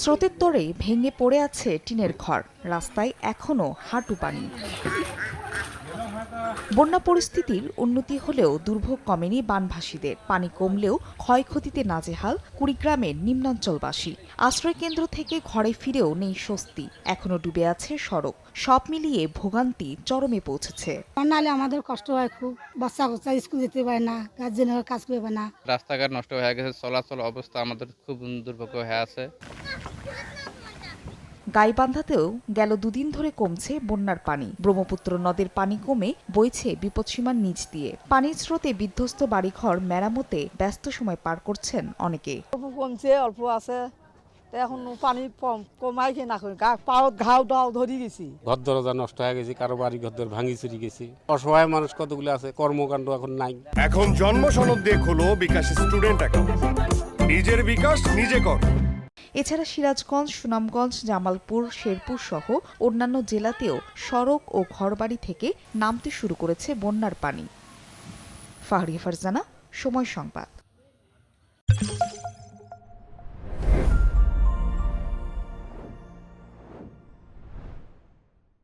স্রোতের তোড়ে ভেঙে পড়ে আছে টিনের ঘর, রাস্তায় এখনো হাঁটু পানি। বন্যা পরিস্থিতির উন্নতি হলেও দুর্ভোগ কমেনি বানভাসীদের। পানি কমলেও ক্ষয়ক্ষতিতে নাজেহাল কুড়িগ্রামের নিম্নাঞ্চলবাসী। আশ্রয়কেন্দ্র থেকে ঘরে ফিরেও নেই স্বস্তি, এখনো ডুবে আছে সড়ক। সব মিলিয়ে ভোগান্তি চরমে পৌঁছেছে। নাহলে আমাদের কষ্ট হয় খুব, বাচ্চা কাচ্চা স্কুল যেতে পারে না, গার্জেনের কাজ করবে না। রাস্তাঘাট নষ্ট হয়ে গেছে, চলাচল অবস্থা আমাদের খুব দুর্ভোগ হয়ে আছে। গাইবান্ধাতেও গেল দুদিন ধরে কমছে বন্যার পানি। ব্রহ্মপুত্র নদের পানি কমে বইছে বিপদসীমার নিচ দিয়ে। পানির স্রোতে বিধ্বস্ত বাড়িঘর মেরামতে ব্যস্ত সময় পার করছেন অনেকে। অল্প কমছে, অল্প আছে, এখন পানি কমাই কি না করি, পাওয়ার ঘাও দাও ধরে গেছি। ঘর দরজা নষ্ট হয়ে গেছে, কারো বাড়ি ঘর ভাঙি চুরি গেছি। অসহায় মানুষ কতগুলো আছে, কর্মকাণ্ড এখন নাই। এখন জন্ম সনদ দিয়ে খোলো বিকাশ স্টুডেন্ট অ্যাকাউন্ট, নিজের বিকাশ নিজে কর। এছাড়া সিরাজগঞ্জ, সুনামগঞ্জ, জামালপুর, শেরপুর সহ অন্যান্য জেলাতেও সড়ক ও ঘরবাড়ি থেকে নামতে শুরু করেছে বন্যার পানি। ফাহরিয়া ফারজানা, সময় সংবাদ।